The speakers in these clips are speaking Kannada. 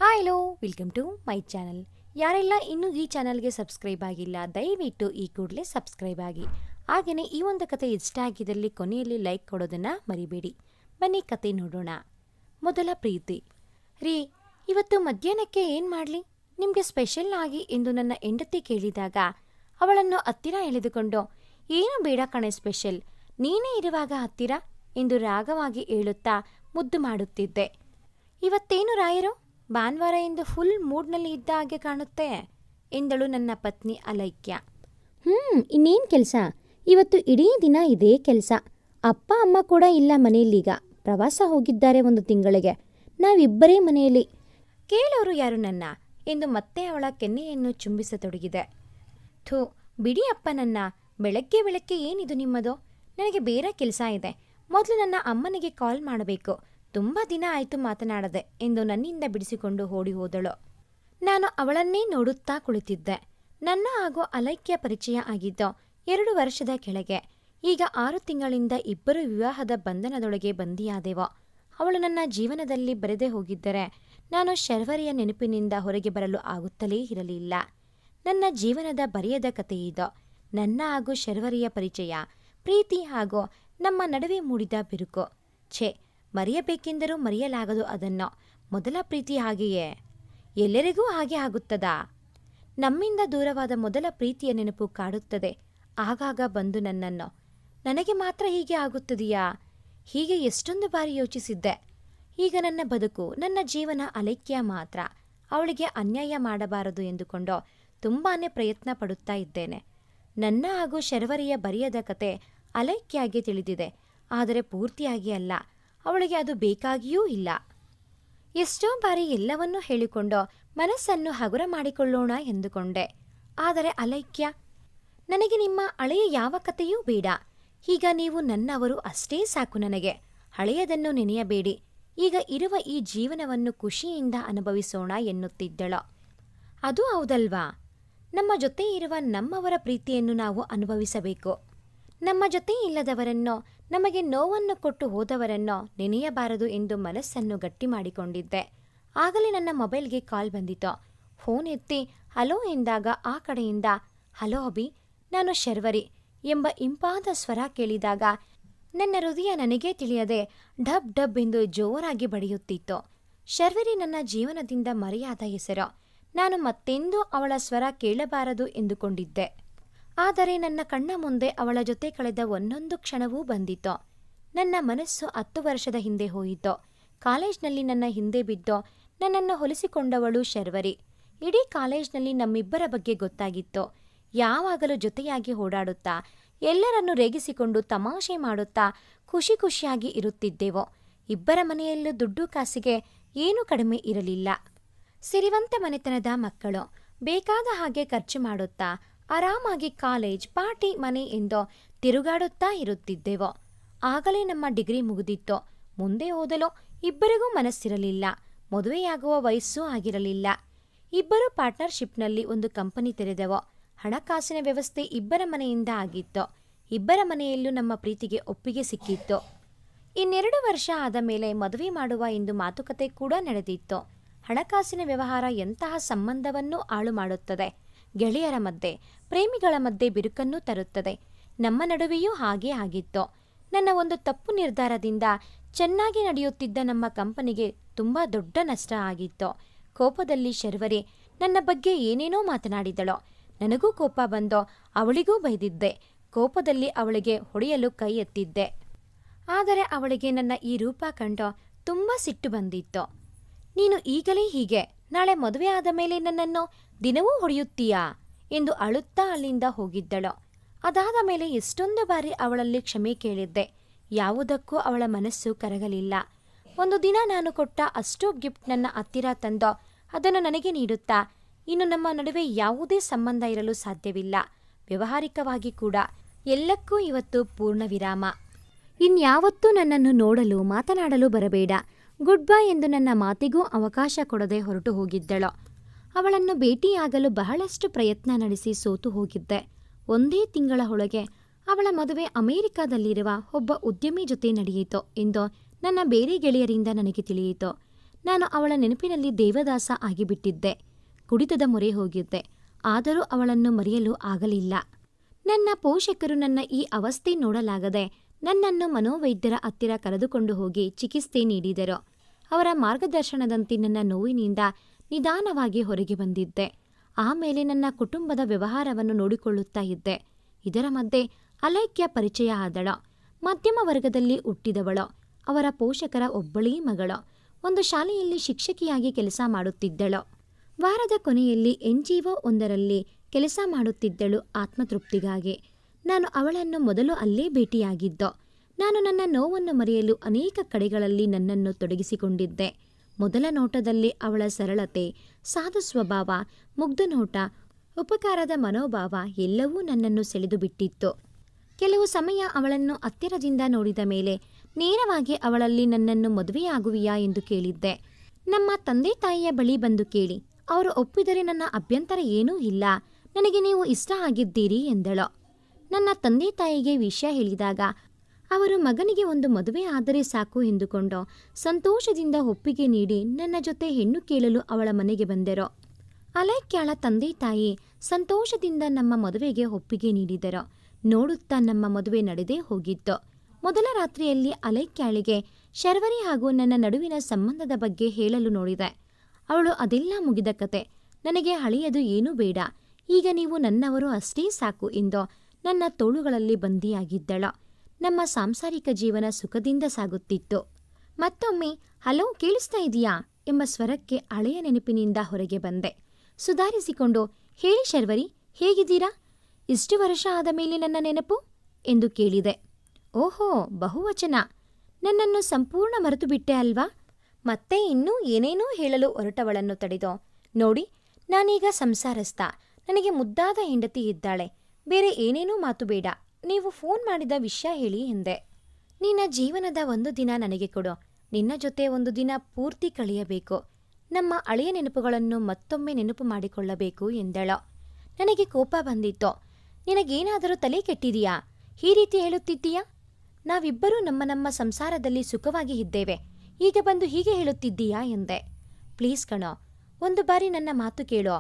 Hi hello welcome to my channel. ಯಾರೆಲ್ಲ ಇನ್ನೂ ಈ ಚಾನಲ್ಗೆ ಸಬ್ಸ್ಕ್ರೈಬ್ ಆಗಿಲ್ಲ ದಯವಿಟ್ಟು ಈ ಕೂಡಲೇ ಸಬ್ಸ್ಕ್ರೈಬ್ ಆಗಿ. ಹಾಗೆಯೇ ಈ ಒಂದು ಕತೆ ಇಷ್ಟ ಆಗಿದ್ದಲ್ಲಿ ಕೊನೆಯಲ್ಲಿ ಲೈಕ್ ಕೊಡೋದನ್ನು ಮರಿಬೇಡಿ. ಬನ್ನಿ ಕತೆ ನೋಡೋಣ. ಮೊದಲ ಪ್ರೀತಿ. ರೀ, ಇವತ್ತು ಮಧ್ಯಾಹ್ನಕ್ಕೆ ಏನು ಮಾಡಲಿ, ನಿಮಗೆ ಸ್ಪೆಷಲ್ ಆಗಿ ಎಂದು ನನ್ನ ಹೆಂಡತಿ ಕೇಳಿದಾಗ ಅವಳನ್ನು ಹತ್ತಿರ ಎಳೆದುಕೊಂಡು ಏನು ಬೇಡ ಕಣೆ ಸ್ಪೆಷಲ್, ನೀನೇ ಇರುವಾಗ ಹತ್ತಿರ ಎಂದು ರಾಗವಾಗಿ ಹೇಳುತ್ತಾ ಮುದ್ದು ಮಾಡುತ್ತಿದ್ದೆ. ಇವತ್ತೇನು ರಾಯರು, ಭಾನುವಾರ ಎಂದು ಫುಲ್ ಮೂಡ್ನಲ್ಲಿ ಇದ್ದ ಹಾಗೆ ಕಾಣುತ್ತೆ ಎಂದಳು ನನ್ನ ಪತ್ನಿ ಅಲೈಕ್ಯ. ಇನ್ನೇನು ಕೆಲಸ, ಇವತ್ತು ಇಡೀ ದಿನ ಇದೇ ಕೆಲಸ. ಅಪ್ಪ ಅಮ್ಮ ಕೂಡ ಇಲ್ಲ ಮನೆಯಲ್ಲೀಗ, ಪ್ರವಾಸ ಹೋಗಿದ್ದಾರೆ 1 ತಿಂಗಳಿಗೆ. ನಾವಿಬ್ಬರೇ ಮನೆಯಲ್ಲಿ. ಕೇಳೋರು ಯಾರು ನನ್ನ ಎಂದು ಮತ್ತೆ ಅವಳ ಕೆನ್ನೆಯನ್ನು ಚುಂಬಿಸತೊಡಗಿದೆ. ಥೂ ಬಿಡಿ ಅಪ್ಪ ನನ್ನ, ಬೆಳಗ್ಗೆ ಏನಿದು ನಿಮ್ಮದು, ನನಗೆ ಬೇರೆ ಕೆಲಸ ಇದೆ. ಮೊದಲು ನನ್ನ ಅಮ್ಮನಿಗೆ ಕಾಲ್ ಮಾಡಬೇಕು, ತುಂಬ ದಿನ ಆಯಿತು ಮಾತನಾಡದೆ ಎಂದು ನನ್ನಿಂದ ಬಿಡಿಸಿಕೊಂಡು ಓಡಿ ಹೋದಳು. ನಾನು ಅವಳನ್ನೇ ನೋಡುತ್ತಾ ಕುಳಿತಿದ್ದೆ. ನನ್ನ ಹಾಗೂ ಅಲೈಕ್ಯ ಪರಿಚಯ ಆಗಿದ್ದು 2 ವರ್ಷದ ಕೆಳಗೆ. ಈಗ 6 ತಿಂಗಳಿಂದ ಇಬ್ಬರು ವಿವಾಹದ ಬಂಧನದೊಳಗೆ ಬಂದಿಯಾದೆವು. ಅವಳು ನನ್ನ ಜೀವನದಲ್ಲಿ ಬರೆದೇ ಹೋಗಿದ್ದರೆ ನಾನು ಶರ್ವರಿಯ ನೆನಪಿನಿಂದ ಹೊರಗೆ ಬರಲು ಆಗುತ್ತಲೇ ಇರಲಿಲ್ಲ. ನನ್ನ ಜೀವನದ ಬರೆಯದ ಕಥೆಯಿದು. ನನ್ನ ಹಾಗೂ ಶರ್ವರಿಯ ಪರಿಚಯ, ಪ್ರೀತಿ ಹಾಗೂ ನಮ್ಮ ನಡುವೆ ಮೂಡಿದ ಬಿರುಕು. ಛೇ, ಮರೆಯಬೇಕೆಂದರೂ ಮರೆಯಲಾಗದು ಅದನ್ನು. ಮೊದಲ ಪ್ರೀತಿ ಹಾಗೆಯೇ ಎಲ್ಲರಿಗೂ ಹಾಗೆ ಆಗುತ್ತದಾ? ನಮ್ಮಿಂದ ದೂರವಾದ ಮೊದಲ ಪ್ರೀತಿಯ ನೆನಪು ಕಾಡುತ್ತದೆ ಆಗಾಗ ಬಂದು ನನ್ನನ್ನು. ನನಗೆ ಮಾತ್ರ ಹೀಗೆ ಆಗುತ್ತದೆಯಾ? ಹೀಗೆ ಎಷ್ಟೊಂದು ಬಾರಿ ಯೋಚಿಸಿದ್ದೆ. ಈಗ ನನ್ನ ಬದುಕು, ನನ್ನ ಜೀವನ ಅಲೈಕ್ಯ ಮಾತ್ರ. ಅವಳಿಗೆ ಅನ್ಯಾಯ ಮಾಡಬಾರದು ಎಂದುಕೊಂಡು ತುಂಬಾನೇ ಪ್ರಯತ್ನ ಪಡುತ್ತಾ ಇದ್ದೇನೆ. ನನ್ನ ಹಾಗೂ ಶರ್ವರಿಯ ಬರೆಯದ ಕತೆ ಅಲೈಕ್ಯಾಗೆ ತಿಳಿದಿದೆ, ಆದರೆ ಪೂರ್ತಿಯಾಗಿ ಅಲ್ಲ. ಅವಳಿಗೆ ಅದು ಬೇಕಾಗಿಯೂ ಇಲ್ಲ. ಎಷ್ಟೋ ಬಾರಿ ಎಲ್ಲವನ್ನೂ ಹೇಳಿಕೊಂಡು ಮನಸ್ಸನ್ನು ಹಗುರ ಮಾಡಿಕೊಳ್ಳೋಣ ಎಂದುಕೊಂಡೆ. ಆದರೆ ಅಲೈಕ್ಯ, ನನಗೆ ನಿಮ್ಮ ಹಳೆಯ ಯಾವ ಕಥೆಯೂ ಬೇಡ. ಈಗ ನೀವು ನನ್ನವರು ಅಷ್ಟೇ ಸಾಕು ನನಗೆ. ಹಳೆಯದನ್ನು ನೆನೆಯಬೇಡಿ. ಈಗ ಇರುವ ಈ ಜೀವನವನ್ನು ಖುಷಿಯಿಂದ ಅನುಭವಿಸೋಣ ಎನ್ನುತ್ತಿದ್ದಳು. ಅದು ಹೌದಲ್ವಾ? ನಮ್ಮ ಜೊತೆ ಇರುವ ನಮ್ಮವರ ಪ್ರೀತಿಯನ್ನು ನಾವು ಅನುಭವಿಸಬೇಕು. ನಮ್ಮ ಜೊತೆ ಇಲ್ಲದವರನ್ನು, ನಮಗೆ ನೋವನ್ನು ಕೊಟ್ಟು ಹೋದವರನ್ನು ನೆನೆಯಬಾರದು ಎಂದು ಮನಸ್ಸನ್ನು ಗಟ್ಟಿ ಮಾಡಿಕೊಂಡಿದ್ದೆ. ಆಗಲೇ ನನ್ನ ಮೊಬೈಲ್ಗೆ ಕಾಲ್ ಬಂದಿತು. ಫೋನ್ ಎತ್ತಿ ಹಲೋ ಎಂದಾಗ ಆ ಕಡೆಯಿಂದ, ಹಲೋ ಅಭಿ, ನಾನು ಶರ್ವರಿ ಎಂಬ ಇಂಪಾದ ಸ್ವರ ಕೇಳಿದಾಗ ನನ್ನ ಹೃದಯ ನನಗೇ ತಿಳಿಯದೆ ಡಬ್ ಡಬ್ ಎಂದು ಜೋರಾಗಿ ಬಡಿಯುತ್ತಿತ್ತು. ಶರ್ವರಿ ನನ್ನ ಜೀವನದಿಂದ ಮರೆಯಾದ ಹೆಸರು. ನಾನು ಮತ್ತೆಂದೂ ಅವಳ ಸ್ವರ ಕೇಳಬಾರದು ಎಂದುಕೊಂಡಿದ್ದೆ. ಆದರೆ ನನ್ನ ಕಣ್ಣ ಮುಂದೆ ಅವಳ ಜೊತೆ ಕಳೆದ ಒಂದೊಂದು ಕ್ಷಣವೂ ಬಂದಿತು. ನನ್ನ ಮನಸ್ಸು 10 ವರ್ಷದ ಹಿಂದೆ ಹೋಯಿತು. ಕಾಲೇಜ್ನಲ್ಲಿ ನನ್ನ ಹಿಂದೆ ಬಿದ್ದು ನನ್ನನ್ನು ಹೊಲಿಸಿಕೊಂಡವಳು ಶರ್ವರಿ. ಇಡೀ ಕಾಲೇಜ್ನಲ್ಲಿ ನಮ್ಮಿಬ್ಬರ ಬಗ್ಗೆ ಗೊತ್ತಾಗಿತ್ತು. ಯಾವಾಗಲೂ ಜೊತೆಯಾಗಿ ಓಡಾಡುತ್ತಾ, ಎಲ್ಲರನ್ನು ರೇಗಿಸಿಕೊಂಡು ತಮಾಷೆ ಮಾಡುತ್ತಾ ಖುಷಿಯಾಗಿ ಇರುತ್ತಿದ್ದೆವು. ಇಬ್ಬರ ಮನೆಯಲ್ಲೂ ದುಡ್ಡು ಕಾಸಿಗೆ ಏನೂ ಕಡಿಮೆ ಇರಲಿಲ್ಲ. ಸಿರಿವಂತ ಮನೆತನದ ಮಕ್ಕಳು. ಬೇಕಾದ ಹಾಗೆ ಖರ್ಚು ಮಾಡುತ್ತಾ ಆರಾಮಾಗಿ ಕಾಲೇಜ್, ಪಾರ್ಟಿ, ಮನೆ ಎಂದು ತಿರುಗಾಡುತ್ತಾ ಇರುತ್ತಿದ್ದೆವು. ಆಗಲೇ ನಮ್ಮ ಡಿಗ್ರಿ ಮುಗಿದಿತ್ತು. ಮುಂದೆ ಓದಲು ಇಬ್ಬರಿಗೂ ಮನಸ್ಸಿರಲಿಲ್ಲ. ಮದುವೆಯಾಗುವ ವಯಸ್ಸೂ ಆಗಿರಲಿಲ್ಲ. ಇಬ್ಬರು ಪಾರ್ಟ್ನರ್ಶಿಪ್ನಲ್ಲಿ ಒಂದು ಕಂಪನಿ ತೆರೆದೆವು. ಹಣಕಾಸಿನ ವ್ಯವಸ್ಥೆ ಇಬ್ಬರ ಮನೆಯಿಂದ ಆಗಿತ್ತು. ಇಬ್ಬರ ಮನೆಯಲ್ಲೂ ನಮ್ಮ ಪ್ರೀತಿಗೆ ಒಪ್ಪಿಗೆ ಸಿಕ್ಕಿತ್ತು. 2 ವರ್ಷ ಆದ ಮೇಲೆ ಮದುವೆ ಮಾಡುವ ಎಂದು ಮಾತುಕತೆ ಕೂಡ ನಡೆದಿತ್ತು. ಹಣಕಾಸಿನ ವ್ಯವಹಾರ ಎಂತಹ ಸಂಬಂಧವನ್ನೂ ಹಾಳು ಮಾಡುತ್ತದೆ. ಗೆಳೆಯರ ಮಧ್ಯೆ, ಪ್ರೇಮಿಗಳ ಮಧ್ಯೆ ಬಿರುಕನ್ನು ತರುತ್ತದೆ. ನಮ್ಮ ನಡುವೆಯೂ ಹಾಗೇ ಆಗಿತ್ತು. ನನ್ನ ಒಂದು ತಪ್ಪು ನಿರ್ಧಾರದಿಂದ ಚೆನ್ನಾಗಿ ನಡೆಯುತ್ತಿದ್ದ ನಮ್ಮ ಕಂಪನಿಗೆ ತುಂಬ ದೊಡ್ಡ ನಷ್ಟ ಆಗಿತ್ತು. ಕೋಪದಲ್ಲಿ ಶರ್ವರಿ ನನ್ನ ಬಗ್ಗೆ ಏನೇನೋ ಮಾತನಾಡಿದಳು. ನನಗೂ ಕೋಪ ಬಂದು ಅವಳಿಗೂ ಬೈದಿದ್ದೆ. ಕೋಪದಲ್ಲಿ ಅವಳಿಗೆ ಹೊಡೆಯಲು ಕೈ ಎತ್ತಿದ್ದೆ. ಆದರೆ ಅವಳಿಗೆ ನನ್ನ ಈ ರೂಪ ಕಂಡು ತುಂಬ ಸಿಟ್ಟು ಬಂದಿತ್ತು. ನೀನು ಈಗಲೇ ಹೀಗೆ, ನಾಳೆ ಮದುವೆ ಆದ ಮೇಲೆ ನನ್ನನ್ನು ದಿನವೂ ಹೊಡೆಯುತ್ತೀಯಾ ಎಂದು ಅಳುತ್ತಾ ಅಲ್ಲಿಂದ ಹೋಗಿದ್ದಳು. ಅದಾದ ಮೇಲೆ ಎಷ್ಟೊಂದು ಬಾರಿ ಅವಳಲ್ಲಿ ಕ್ಷಮೆ ಕೇಳಿದ್ದೆ. ಯಾವುದಕ್ಕೂ ಅವಳ ಮನಸ್ಸು ಕರಗಲಿಲ್ಲ. ಒಂದು ದಿನ ನಾನು ಕೊಟ್ಟ ಅಷ್ಟೋ ಗಿಫ್ಟ್ ನನ್ನ ಹತ್ತಿರ ತಂದು ಅದನ್ನು ನನಗೆ ನೀಡುತ್ತಾ, ಇನ್ನು ನಮ್ಮ ನಡುವೆ ಯಾವುದೇ ಸಂಬಂಧ ಇರಲು ಸಾಧ್ಯವಿಲ್ಲ, ವ್ಯವಹಾರಿಕವಾಗಿ ಕೂಡ. ಎಲ್ಲಕ್ಕೂ ಇವತ್ತು ಪೂರ್ಣ ವಿರಾಮ. ಇನ್ಯಾವತ್ತೂ ನನ್ನನ್ನು ನೋಡಲು, ಮಾತನಾಡಲು ಬರಬೇಡ, ಗುಡ್ ಬೈ ಎಂದು ನನ್ನ ಮಾತಿಗೂ ಅವಕಾಶ ಕೊಡದೆ ಹೊರಟು ಹೋಗಿದ್ದಳು. ಅವಳನ್ನು ಭೇಟಿಯಾಗಲು ಬಹಳಷ್ಟು ಪ್ರಯತ್ನ ನಡೆಸಿ ಸೋತು ಹೋಗಿದ್ದೆ. 1 ತಿಂಗಳ ಒಳಗೆ ಅವಳ ಮದುವೆ ಅಮೆರಿಕಾದಲ್ಲಿರುವ ಒಬ್ಬ ಉದ್ಯಮಿ ಜೊತೆ ನಡೆಯಿತು ಎಂದು ನನ್ನ ಬೇರೆ ಗೆಳೆಯರಿಂದ ನನಗೆ ತಿಳಿಯಿತು. ನಾನು ಅವಳ ನೆನಪಿನಲ್ಲಿ ದೇವದಾಸ ಆಗಿಬಿಟ್ಟಿದ್ದೆ. ಕುಡಿತದ ಮೊರೆ ಹೋಗಿದ್ದೆ. ಆದರೂ ಅವಳನ್ನು ಮರೆಯಲು ಆಗಲಿಲ್ಲ. ನನ್ನ ಪೋಷಕರು ನನ್ನ ಈ ಅವಸ್ಥೆ ನೋಡಲಾಗದೆ ನನ್ನನ್ನು ಮನೋವೈದ್ಯರ ಹತ್ತಿರ ಕರೆದುಕೊಂಡು ಹೋಗಿ ಚಿಕಿತ್ಸೆ ನೀಡಿದರು. ಅವರ ಮಾರ್ಗದರ್ಶನದಂತೆ ನನ್ನ ನೋವಿನಿಂದ ನಿಧಾನವಾಗಿ ಹೊರಗೆ ಬಂದಿದ್ದೆ. ಆಮೇಲೆ ನನ್ನ ಕುಟುಂಬದ ವ್ಯವಹಾರವನ್ನು ನೋಡಿಕೊಳ್ಳುತ್ತಾ ಇದ್ದೆ. ಇದರ ಮಧ್ಯೆ ಅಲೈಕ್ಯ ಪರಿಚಯ ಆದಳು. ಮಧ್ಯಮ ವರ್ಗದಲ್ಲಿ ಹುಟ್ಟಿದವಳು. ಅವರ ಪೋಷಕರ ಒಬ್ಬಳೇ ಮಗಳು. ಒಂದು ಶಾಲೆಯಲ್ಲಿ ಶಿಕ್ಷಕಿಯಾಗಿ ಕೆಲಸ ಮಾಡುತ್ತಿದ್ದಳು. ವಾರದ ಕೊನೆಯಲ್ಲಿ NGO ಒಂದರಲ್ಲಿ ಕೆಲಸ ಮಾಡುತ್ತಿದ್ದಳು ಆತ್ಮತೃಪ್ತಿಗಾಗಿ. ನಾನು ಅವಳನ್ನು ಮೊದಲು ಅಲ್ಲೇ ಭೇಟಿಯಾಗಿದ್ದು. ನಾನು ನನ್ನ ನೋವನ್ನು ಮರೆಯಲು ಅನೇಕ ಕಡೆಗಳಲ್ಲಿ ನನ್ನನ್ನು ತೊಡಗಿಸಿಕೊಂಡಿದ್ದೆ. ಮೊದಲ ನೋಟದಲ್ಲಿ ಅವಳ ಸರಳತೆ, ಸಾಧು ಸ್ವಭಾವ, ಮುಗ್ಧ ನೋಟ, ಉಪಕಾರದ ಮನೋಭಾವ ಎಲ್ಲವೂ ನನ್ನನ್ನು ಸೆಳೆದು ಬಿಟ್ಟಿತ್ತು. ಕೆಲವು ಸಮಯ ಅವಳನ್ನು ಹತ್ತಿರದಿಂದ ನೋಡಿದ ಮೇಲೆ ನೇರವಾಗಿ ಅವಳಲ್ಲಿ ನನ್ನನ್ನು ಮದುವೆಯಾಗುವಿಯಾ ಎಂದು ಕೇಳಿದ್ದೆ. ನಮ್ಮ ತಂದೆ ತಾಯಿಯ ಬಳಿ ಬಂದು ಕೇಳಿ, ಅವರು ಒಪ್ಪಿದರೆ ನನ್ನ ಅಭ್ಯಂತರ ಏನೂ ಇಲ್ಲ, ನನಗೆ ನೀವು ಇಷ್ಟ ಆಗಿದ್ದೀರಿ ಎಂದಳು. ನನ್ನ ತಂದೆ ತಾಯಿಗೆ ವಿಷಯ ಹೇಳಿದಾಗ ಅವರು ಮಗನಿಗೆ ಒಂದು ಮದುವೆ ಆದರೆ ಸಾಕು ಎಂದುಕೊಂಡು ಸಂತೋಷದಿಂದ ಒಪ್ಪಿಗೆ ನೀಡಿ ನನ್ನ ಜೊತೆ ಹೆಣ್ಣು ಕೇಳಲು ಅವಳ ಮನೆಗೆ ಬಂದರು. ಅಲೈಕ್ಯಾಳ ತಂದೆ ತಾಯಿ ಸಂತೋಷದಿಂದ ನಮ್ಮ ಮದುವೆಗೆ ಒಪ್ಪಿಗೆ ನೀಡಿದರು. ನೋಡುತ್ತಾ ನಮ್ಮ ಮದುವೆ ನಡೆದೇ ಹೋಗಿತ್ತು. ಮೊದಲ ರಾತ್ರಿಯಲ್ಲಿ ಅಲೈಕ್ಯಾಳಿಗೆ ಶರ್ವರಿ ಹಾಗೂ ನನ್ನ ನಡುವಿನ ಸಂಬಂಧದ ಬಗ್ಗೆ ಹೇಳಲು ನೋಡಿದೆ. ಅವಳು ಅದೆಲ್ಲ ಮುಗಿದ ಕತೆ, ನನಗೆ ಹಳೆಯದು ಏನೂ ಬೇಡ, ಈಗ ನೀವು ನನ್ನವರು ಅಷ್ಟೇ ಸಾಕು ಎಂದು ನನ್ನ ತೋಳುಗಳಲ್ಲಿ ಬಂದಿಯಾಗಿದ್ದಳು. ನಮ್ಮ ಸಾಂಸಾರಿಕ ಜೀವನ ಸುಖದಿಂದ ಸಾಗುತ್ತಿತ್ತು. ಮತ್ತೊಮ್ಮೆ ಹಲೋ ಕೇಳಿಸ್ತಾ ಇದೆಯಾ ಎಂಬ ಸ್ವರಕ್ಕೆ ಹಳೆಯ ನೆನಪಿನಿಂದ ಹೊರಗೆ ಬಂದೆ. ಸುಧಾರಿಸಿಕೊಂಡು ಹೇಳಿ ಶರ್ವರಿ, ಹೇಗಿದ್ದೀರಾ? ಇಷ್ಟು ವರ್ಷ ಆದ ಮೇಲೆ ನನ್ನ ನೆನಪು ಎಂದು ಕೇಳಿದೆ. ಓಹೋ, ಬಹುವಚನ. ನನ್ನನ್ನು ಸಂಪೂರ್ಣ ಮರೆತು ಬಿಟ್ಟೆ ಅಲ್ವಾ? ಮತ್ತೆ ಇನ್ನೂ ಏನೇನೂ ಹೇಳಲು ಹೊರಟವಳನ್ನು ತಡೆದೋ. ನೋಡಿ, ನಾನೀಗ ಸಂಸಾರಸ್ಥ. ನನಗೆ ಮುದ್ದಾದ ಹೆಂಡತಿ ಇದ್ದಾಳೆ. ಬೇರೆ ಏನೇನೂ ಮಾತು ಬೇಡ. ನೀವು ಫೋನ್ ಮಾಡಿದ ವಿಷಯ ಹೇಳಿ ಎಂದೆ. ನಿನ್ನ ಜೀವನದ ಒಂದು ದಿನ ನನಗೆ ಕೊಡು. ನಿನ್ನ ಜೊತೆ ಒಂದು ದಿನ ಪೂರ್ತಿ ಕಳೆಯಬೇಕು. ನಮ್ಮ ಹಳೆಯ ನೆನಪುಗಳನ್ನು ಮತ್ತೊಮ್ಮೆ ನೆನಪು ಮಾಡಿಕೊಳ್ಳಬೇಕು ಎಂದಳು. ನನಗೆ ಕೋಪ ಬಂದಿತ್ತು. ನಿನಗೇನಾದರೂ ತಲೆ ಕೆಟ್ಟಿದೆಯಾ? ಈ ರೀತಿ ಹೇಳುತ್ತಿದ್ದೀಯಾ? ನಾವಿಬ್ಬರೂ ನಮ್ಮ ಸಂಸಾರದಲ್ಲಿ ಸುಖವಾಗಿ ಇದ್ದೇವೆ. ಈಗ ಬಂದು ಹೀಗೆ ಹೇಳುತ್ತಿದ್ದೀಯಾ ಎಂದೆ. ಪ್ಲೀಸ್ ಕಣೋ, ಒಂದು ಬಾರಿ ನನ್ನ ಮಾತು ಕೇಳೋ.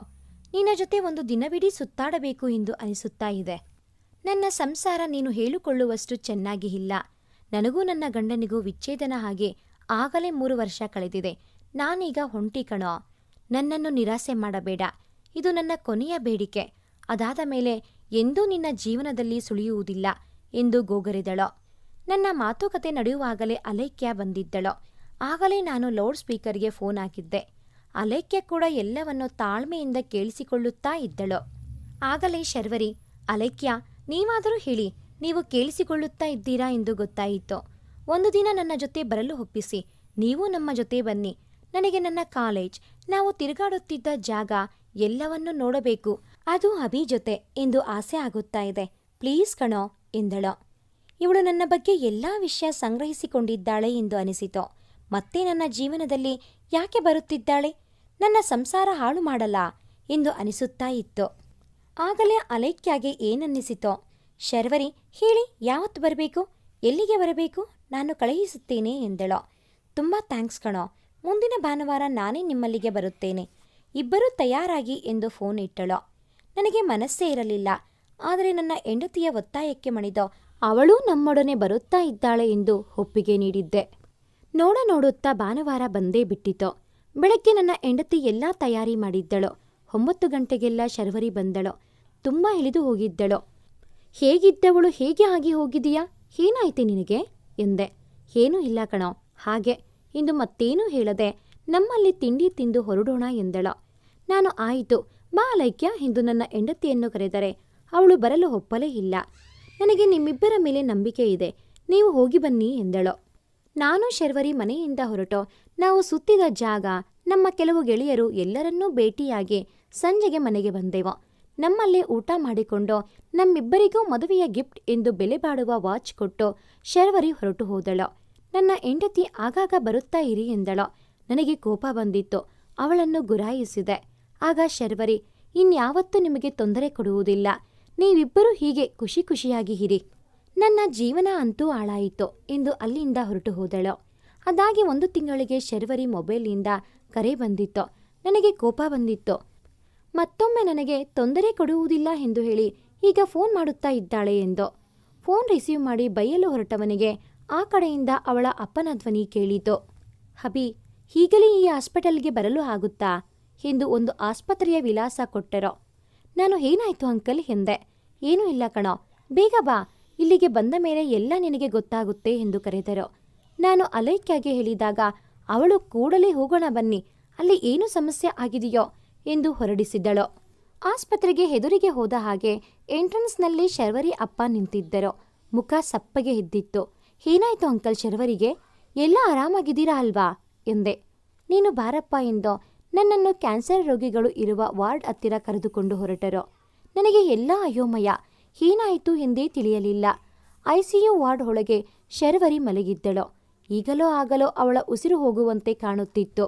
ನಿನ್ನ ಜೊತೆ ಒಂದು ದಿನವಿಡೀ ಸುತ್ತಾಡಬೇಕು ಎಂದು ಅನಿಸುತ್ತಾ ಇದೆ. ನನ್ನ ಸಂಸಾರ ನೀನು ಹೇಳಿಕೊಳ್ಳುವಷ್ಟು ಚೆನ್ನಾಗಿ ಇಲ್ಲ. ನನಗೂ ನನ್ನ ಗಂಡನಿಗೂ ವಿಚ್ಛೇದನ ಹಾಗೆ ಆಗಲೇ 3 ವರ್ಷ ಕಳೆದಿದೆ. ನಾನೀಗ ಹೊಂಟಿ ಕಣೋ. ನನ್ನನ್ನು ನಿರಾಸೆ ಮಾಡಬೇಡ. ಇದು ನನ್ನ ಕೊನೆಯ ಬೇಡಿಕೆ. ಅದಾದ ಮೇಲೆ ಎಂದೂ ನಿನ್ನ ಜೀವನದಲ್ಲಿ ಸುಳಿಯುವುದಿಲ್ಲ ಎಂದು ಗೋಗರಿದಳು. ನನ್ನ ಮಾತುಕತೆ ನಡೆಯುವಾಗಲೇ ಅಲೈಕ್ಯ ಬಂದಿದ್ದಳು. ಆಗಲೇ ನಾನು ಲೌಡ್ ಸ್ಪೀಕರ್ಗೆ ಫೋನ್ ಹಾಕಿದ್ದೆ. ಅಲೈಕ್ಯ ಕೂಡ ಎಲ್ಲವನ್ನು ತಾಳ್ಮೆಯಿಂದ ಕೇಳಿಸಿಕೊಳ್ಳುತ್ತಾ ಇದ್ದಳು. ಆಗಲೇ ಶರ್ವರಿ, ಅಲೈಕ್ಯ, ನೀವಾದರೂ ಹೇಳಿ, ನೀವು ಕೇಳಿಸಿಕೊಳ್ಳುತ್ತಾ ಇದ್ದೀರಾ ಎಂದು ಗೊತ್ತಾಯಿತು. ಒಂದು ದಿನ ನನ್ನ ಜೊತೆ ಬರಲು ಒಪ್ಪಿಸಿ. ನೀವು ನಮ್ಮ ಜೊತೆ ಬನ್ನಿ. ನನಗೆ ನನ್ನ ಕಾಲೇಜ್, ನಾವು ತಿರುಗಾಡುತ್ತಿದ್ದ ಜಾಗ ಎಲ್ಲವನ್ನೂ ನೋಡಬೇಕು. ಅದು ಅಭಿ ಜೊತೆ ಎಂದು ಆಸೆ ಆಗುತ್ತಾ ಇದೆ. ಪ್ಲೀಸ್ ಕಣೋ ಎಂದಳು. ಇವಳು ನನ್ನ ಬಗ್ಗೆ ಎಲ್ಲ ವಿಷಯ ಸಂಗ್ರಹಿಸಿಕೊಂಡಿದ್ದಾಳೆ ಎಂದು ಅನಿಸಿತು. ಮತ್ತೆ ನನ್ನ ಜೀವನದಲ್ಲಿ ಯಾಕೆ ಬರುತ್ತಿದ್ದಾಳೆ? ನನ್ನ ಸಂಸಾರ ಹಾಳು ಮಾಡಲ್ಲ ಎಂದು ಅನಿಸುತ್ತಾ ಇತ್ತು. ಆಗಲೇ ಅಲೈಕ್ಯಾಗೆ ಏನನ್ನಿಸಿತೋ. ಶರ್ವರಿ, ಹೇಳಿ, ಯಾವತ್ತು ಬರಬೇಕು? ಎಲ್ಲಿಗೆ ಬರಬೇಕು? ನಾನು ಕಳುಹಿಸುತ್ತೇನೆ ಎಂದಳು. ತುಂಬ ಥ್ಯಾಂಕ್ಸ್ ಕಣೋ. ಮುಂದಿನ ಭಾನುವಾರ ನಾನೇ ನಿಮ್ಮಲ್ಲಿಗೆ ಬರುತ್ತೇನೆ. ಇಬ್ಬರೂ ತಯಾರಾಗಿ ಎಂದು ಫೋನ್ ಇಟ್ಟಳು. ನನಗೆ ಮನಸ್ಸೇ ಇರಲಿಲ್ಲ. ಆದರೆ ನನ್ನ ಹೆಂಡತಿಯ ಒತ್ತಾಯಕ್ಕೆ ಮಣಿದು ಅವಳೂ ನಮ್ಮೊಡನೆ ಬರುತ್ತಾ ಇದ್ದಾಳೆ ಎಂದು ಒಪ್ಪಿಗೆ ನೀಡಿದ್ದೆ. ನೋಡುತ್ತಾ ಭಾನುವಾರ ಬಂದೇ ಬಿಟ್ಟಿತು. ಬೆಳಗ್ಗೆ ನನ್ನ ಹೆಂಡತಿ ಎಲ್ಲ ತಯಾರಿ ಮಾಡಿದ್ದಳು. 9 ಗಂಟೆಗೆಲ್ಲ ಶರ್ವರಿ ಬಂದಳು. ತುಂಬ ಇಳಿದು ಹೋಗಿದ್ದಳು. ಹೇಗಿದ್ದವಳು ಹೇಗೆ ಆಗಿ ಹೋಗಿದೀಯಾ? ಏನಾಯ್ತೆ ನಿನಗೆ ಎಂದೆ. ಏನೂ ಇಲ್ಲ ಕಣೋ, ಹಾಗೆ ಇಂದು ಮತ್ತೇನೂ ಹೇಳದೆ ನಮ್ಮಲ್ಲಿ ತಿಂಡಿ ತಿಂದು ಹೊರಡೋಣ ಎಂದಳು. ನಾನು ಆಯಿತು ಬಾ ಅಲೈಕ್ಯ ಎಂದು ನನ್ನ ಹೆಂಡತಿಯನ್ನು ಕರೆದರೆ ಅವಳು ಬರಲು ಒಪ್ಪಲೇ ಇಲ್ಲ. ನನಗೆ ನಿಮ್ಮಿಬ್ಬರ ಮೇಲೆ ನಂಬಿಕೆ ಇದೆ, ನೀವು ಹೋಗಿ ಬನ್ನಿ ಎಂದಳು. ನಾನು ಶರ್ವರಿ ಮನೆಯಿಂದ ಹೊರಟು ನಾವು ಸುತ್ತಿದ ಜಾಗ, ನಮ್ಮ ಕೆಲವು ಗೆಳೆಯರು ಎಲ್ಲರನ್ನೂ ಭೇಟಿಯಾಗಿ ಸಂಜೆಗೆ ಮನೆಗೆ ಬಂದೆವು. ನಮ್ಮಲ್ಲೇ ಊಟ ಮಾಡಿಕೊಂಡು ನಮ್ಮಿಬ್ಬರಿಗೂ ಮದುವೆಯ ಗಿಫ್ಟ್ ಎಂದು ಬೆಲೆ ಬಾಳುವ ವಾಚ್ ಕೊಟ್ಟು ಶರ್ವರಿ ಹೊರಟು ಹೋದಳು. ನನ್ನ ಹೆಂಡತಿ ಆಗಾಗ ಬರುತ್ತಾ ಇರಿ ಎಂದಳು. ನನಗೆ ಕೋಪ ಬಂದಿತ್ತು. ಅವಳನ್ನು ಗುರಾಯಿಸಿದೆ. ಆಗ ಶರ್ವರಿ, ಇನ್ಯಾವತ್ತೂ ನಿಮಗೆ ತೊಂದರೆ ಕೊಡುವುದಿಲ್ಲ. ನೀವಿಬ್ಬರೂ ಹೀಗೆ ಖುಷಿಯಾಗಿ ಇರಿ. ನನ್ನ ಜೀವನ ಅಂತೂ ಹಾಳಾಯಿತು ಎಂದು ಅಲ್ಲಿಂದ ಹೊರಟು ಹೋದಳು. ಅದಾಗಿ 1 ತಿಂಗಳಿಗೆ ಶರ್ವರಿ ಮೊಬೈಲ್ನಿಂದ ಕರೆ ಬಂದಿತ್ತು. ನನಗೆ ಕೋಪ ಬಂದಿತ್ತು. ಮತ್ತೊಮ್ಮೆ ನನಗೆ ತೊಂದರೆ ಕೊಡುವುದಿಲ್ಲ ಎಂದು ಹೇಳಿ ಈಗ ಫೋನ್ ಮಾಡುತ್ತಾ ಇದ್ದಾಳೆ ಎಂದು. ಫೋನ್ ರಿಸೀವ್ ಮಾಡಿ ಬೈಯಲು ಹೊರಟವನಿಗೆ ಆ ಕಡೆಯಿಂದ ಅವಳ ಅಪ್ಪನ ಧ್ವನಿ ಕೇಳಿತು. ಹಬಿ, ಹೀಗಲೇ ಈ ಹಾಸ್ಪಿಟಲ್ಗೆ ಬರಲು ಆಗುತ್ತಾ ಎಂದು ಒಂದು ಆಸ್ಪತ್ರೆಯ ವಿಳಾಸ ಕೊಟ್ಟರೋ. ನಾನು ಏನಾಯ್ತು ಅಂಕಲ್ ಎಂದೆ. ಏನೂ ಇಲ್ಲ ಕಣೋ, ಬೇಗ ಬಾ, ಇಲ್ಲಿಗೆ ಬಂದ ಮೇಲೆ ಎಲ್ಲ ನಿನಗೆ ಗೊತ್ತಾಗುತ್ತೆ ಎಂದು ಕರೆದರು. ನಾನು ಅಲೈಕ್ಯಾಗೆ ಹೇಳಿದಾಗ ಅವಳು ಕೂಡಲೇ ಹೋಗೋಣ ಬನ್ನಿ, ಅಲ್ಲಿ ಏನು ಸಮಸ್ಯೆ ಆಗಿದೆಯೋ ಎಂದು ಹೊರಡಿಸಿದಳು. ಆಸ್ಪತ್ರೆಗೆ ಎದುರಿಗೆ ಹೋದ ಹಾಗೆ ಎಂಟ್ರೆನ್ಸ್ನಲ್ಲಿ ಶರ್ವರಿ ಅಪ್ಪ ನಿಂತಿದ್ದರು. ಮುಖ ಸಪ್ಪಗೆ ಇದ್ದಿತ್ತು. ಏನಾಯ್ತು ಅಂಕಲ್ ಶರ್ವರಿಗೆ? ಎಲ್ಲ ಆರಾಮಾಗಿದ್ದೀರಾ ಅಲ್ವಾ ಎಂದೆ. ನೀನು ಬಾರಪ್ಪ ಎಂದು ನನ್ನನ್ನು ಕ್ಯಾನ್ಸರ್ ರೋಗಿಗಳು ಇರುವ ವಾರ್ಡ್ ಹತ್ತಿರ ಕರೆದುಕೊಂಡು ಹೊರಟರು. ನನಗೆ ಎಲ್ಲ ಅಯೋಮಯ. ಏನಾಯಿತು ಎಂದೇ ತಿಳಿಯಲಿಲ್ಲ. ICU ವಾರ್ಡ್ ಒಳಗೆ ಶರ್ವರಿ ಮಲಗಿದ್ದಳು. ಈಗಲೋ ಆಗಲೋ ಅವಳ ಉಸಿರು ಹೋಗುವಂತೆ ಕಾಣುತ್ತಿತ್ತು.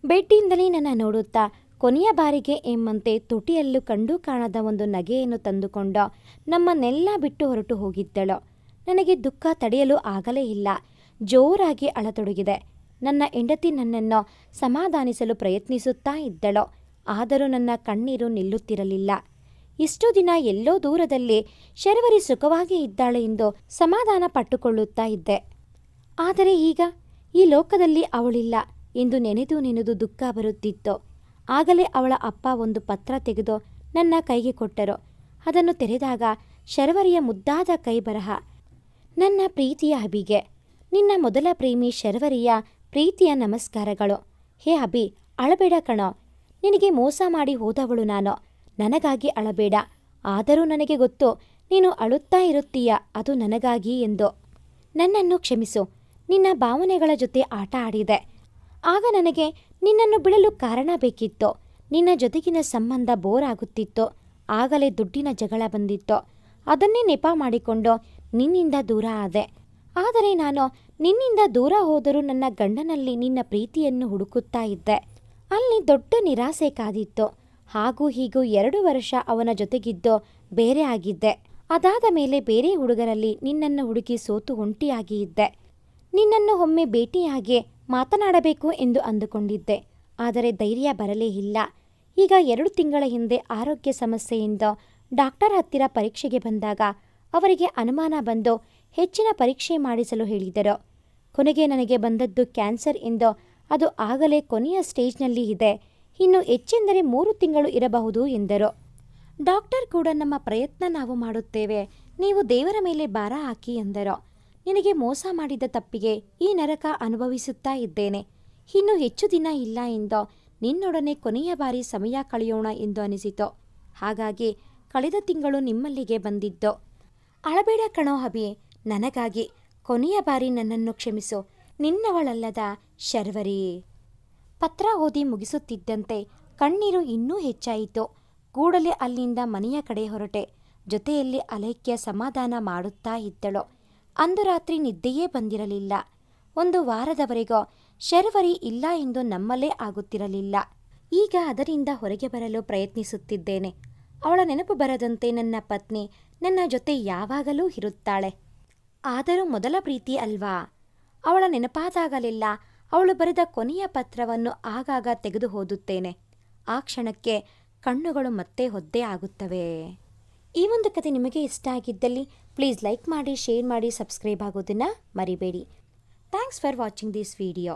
ಬೆಡ್ಡಿಂದಲೇ ನನ್ನ ನೋಡುತ್ತಾ ಕೊನೆಯ ಬಾರಿಗೆ ಎಂಬಂತೆ ತುಟಿಯಲ್ಲೂ ಕಂಡು ಕಾಣದ ಒಂದು ನಗೆಯನ್ನು ತಂದುಕೊಂಡು ನಮ್ಮನ್ನೆಲ್ಲ ಬಿಟ್ಟು ಹೊರಟು ಹೋಗಿದ್ದಳು. ನನಗೆ ದುಃಖ ತಡೆಯಲು ಆಗಲೇ ಇಲ್ಲ. ಜೋರಾಗಿ ಅಳತೊಡಗಿದೆ. ನನ್ನ ಹೆಂಡತಿ ನನ್ನನ್ನು ಸಮಾಧಾನಿಸಲು ಪ್ರಯತ್ನಿಸುತ್ತಾ ಇದ್ದಳು. ಆದರೂ ನನ್ನ ಕಣ್ಣೀರು ನಿಲ್ಲುತ್ತಿರಲಿಲ್ಲ. ಇಷ್ಟು ದಿನ ಎಲ್ಲೋ ದೂರದಲ್ಲಿ ಶರ್ವರಿ ಸುಖವಾಗಿ ಇದ್ದಾಳೆ ಎಂದು ಸಮಾಧಾನ ಪಟ್ಟುಕೊಳ್ಳುತ್ತಾ ಇದ್ದೆ. ಆದರೆ ಈಗ ಈ ಲೋಕದಲ್ಲಿ ಅವಳಿಲ್ಲ ಎಂದು ನೆನೆದು ದುಃಖ ಬರುತ್ತಿತ್ತು. ಆಗಲೇ ಅವಳ ಅಪ್ಪ ಒಂದು ಪತ್ರ ತೆಗೆದು ನನ್ನ ಕೈಗೆ ಕೊಟ್ಟರು. ಅದನ್ನು ತೆರೆದಾಗ ಶರ್ವರಿಯ ಮುದ್ದಾದ ಕೈ ಬರಹ. ನನ್ನ ಪ್ರೀತಿಯ ಅಬಿಗೆ, ನಿನ್ನ ಮೊದಲ ಪ್ರೇಮಿ ಶರ್ವರಿಯ ಪ್ರೀತಿಯ ನಮಸ್ಕಾರಗಳು. ಹೇ ಅಬಿ, ಅಳಬೇಡ ಕಣೋ. ನಿನಗೆ ಮೋಸ ಮಾಡಿ ಹೋದವಳು ನಾನು. ನನಗಾಗಿ ಅಳಬೇಡ. ಆದರೂ ನನಗೆ ಗೊತ್ತು ನೀನು ಅಳುತ್ತಾ ಇರುತ್ತೀಯ, ಅದು ನನಗಾಗಿ ಎಂದು. ನನ್ನನ್ನು ಕ್ಷಮಿಸು. ನಿನ್ನ ಭಾವನೆಗಳ ಜೊತೆ ಆಟ ಆಡಿದೆ. ಆಗ ನನಗೆ ನಿನ್ನನ್ನು ಬಿಡಲು ಕಾರಣ ಬೇಕಿತ್ತು. ನಿನ್ನ ಜೊತೆಗಿನ ಸಂಬಂಧ ಬೋರ್ ಆಗುತ್ತಿತ್ತು. ಆಗಲೇ ದುಡ್ಡಿನ ಜಗಳ ಬಂದಿತ್ತು. ಅದನ್ನೇ ನೆಪ ಮಾಡಿಕೊಂಡು ನಿನ್ನಿಂದ ದೂರ ಆದೆ. ಆದರೆ ನಾನು ನಿನ್ನಿಂದ ದೂರ ಹೋದರೂ ನನ್ನ ಗಂಡನಲ್ಲಿ ನಿನ್ನ ಪ್ರೀತಿಯನ್ನು ಹುಡುಕುತ್ತಾ ಇದ್ದೆ. ಅಲ್ಲಿ ದೊಡ್ಡ ನಿರಾಸೆ ಕಾದಿತ್ತು. ಹಾಗೂ ಹೀಗೂ 2 ವರ್ಷ ಅವನ ಜೊತೆಗಿದ್ದು ಬೇರೆ ಆಗಿದ್ದೆ. ಅದಾದ ಮೇಲೆ ಬೇರೆ ಹುಡುಗರಲ್ಲಿ ನಿನ್ನನ್ನು ಹುಡುಕಿ ಸೋತು ಒಂಟಿಯಾಗಿ ಇದ್ದೆ. ನಿನ್ನನ್ನು ಒಮ್ಮೆ ಭೇಟಿಯಾಗಿ ಮಾತನಾಡಬೇಕು ಎಂದು ಅಂದುಕೊಂಡಿದ್ದೆ. ಆದರೆ ಧೈರ್ಯ ಬರಲೇ ಇಲ್ಲ. ಈಗ 2 ತಿಂಗಳ ಹಿಂದೆ ಆರೋಗ್ಯ ಸಮಸ್ಯೆಯಿಂದ ಡಾಕ್ಟರ್ ಹತ್ತಿರ ಪರೀಕ್ಷೆಗೆ ಬಂದಾಗ ಅವರಿಗೆ ಅನುಮಾನ ಬಂದು ಹೆಚ್ಚಿನ ಪರೀಕ್ಷೆ ಮಾಡಿಸಲು ಹೇಳಿದರು. ಕೊನೆಗೆ ನನಗೆ ಬಂದದ್ದು ಕ್ಯಾನ್ಸರ್ ಎಂದು. ಅದು ಆಗಲೇ ಕೊನೆಯ ಸ್ಟೇಜ್ನಲ್ಲಿ ಇದೆ. ಇನ್ನು ಹೆಚ್ಚೆಂದರೆ 3 ತಿಂಗಳು ಇರಬಹುದು ಎಂದರು. ಡಾಕ್ಟರ್ ಕೂಡ ನಮ್ಮ ಪ್ರಯತ್ನ ನಾವು ಮಾಡುತ್ತೇವೆ, ನೀವು ದೇವರ ಮೇಲೆ ಭಾರ ಹಾಕಿ ಎಂದರು. ನಿನಗೆ ಮೋಸ ಮಾಡಿದ ತಪ್ಪಿಗೆ ಈ ನರಕ ಅನುಭವಿಸುತ್ತಾ ಇದ್ದೇನೆ. ಇನ್ನು ಹೆಚ್ಚು ದಿನ ಇಲ್ಲ ಎಂದು ನಿನ್ನೊಡನೆ ಕೊನೆಯ ಬಾರಿ ಸಮಯ ಕಳೆಯೋಣ ಎಂದು ಅನಿಸಿತು. ಹಾಗಾಗಿ ಕಳೆದ ತಿಂಗಳು ನಿಮ್ಮಲ್ಲಿಗೆ ಬಂದಿದ್ದು. ಅಳಬೇಡ ಕಣೋ ಅಭಿ, ನನಗಾಗಿ ಕೊನೆಯ ಬಾರಿ ನನ್ನನ್ನು ಕ್ಷಮಿಸು. ನಿನ್ನವಳಲ್ಲದ ಶರ್ವರಿ. ಪತ್ರ ಓದಿ ಮುಗಿಸುತ್ತಿದ್ದಂತೆ ಕಣ್ಣೀರು ಇನ್ನೂ ಹೆಚ್ಚಾಯಿತು. ಕೂಡಲೇ ಅಲ್ಲಿಂದ ಮನೆಯ ಕಡೆ ಹೊರಟೆ. ಜೊತೆಯಲ್ಲಿ ಅಲೈಕ್ಯ ಸಮಾಧಾನ ಮಾಡುತ್ತಾ ಇದ್ದಳು. ಅಂದು ರಾತ್ರಿ ನಿದ್ದೆಯೇ ಬಂದಿರಲಿಲ್ಲ. 1 ವಾರದವರೆಗೂ ಶರ್ವರಿ ಇಲ್ಲ ಎಂದು ನಮ್ಮಲ್ಲೇ ಆಗುತ್ತಿರಲಿಲ್ಲ. ಈಗ ಅದರಿಂದ ಹೊರಗೆ ಬರಲು ಪ್ರಯತ್ನಿಸುತ್ತಿದ್ದೇನೆ. ಅವಳ ನೆನಪು ಬರದಂತೆ ನನ್ನ ಪತ್ನಿ ನನ್ನ ಜೊತೆ ಯಾವಾಗಲೂ ಇರುತ್ತಾಳೆ. ಆದರೂ ಮೊದಲ ಪ್ರೀತಿ ಅಲ್ವಾ? ಅವಳ ನೆನಪಾದಾಗಲೆಲ್ಲ ಅವಳು ಬರೆದ ಕೊನೆಯ ಪತ್ರವನ್ನು ಆಗಾಗ ತೆಗೆದು ಓದುತ್ತೇನೆ. ಆ ಕ್ಷಣಕ್ಕೆ ಕಣ್ಣುಗಳು ಮತ್ತೆ ಒದ್ದೆ ಆಗುತ್ತವೆ. ಈ ಒಂದು ಕತೆ ನಿಮಗೆ ಇಷ್ಟ ಆಗಿದ್ದಲ್ಲಿ ಪ್ಲೀಸ್ ಲೈಕ್ ಮಾಡಿ, ಶೇರ್ ಮಾಡಿ, ಸಬ್ಸ್ಕ್ರೈಬ್ ಆಗೋದನ್ನು ಮರಿಬೇಡಿ. Thanks for watching this video.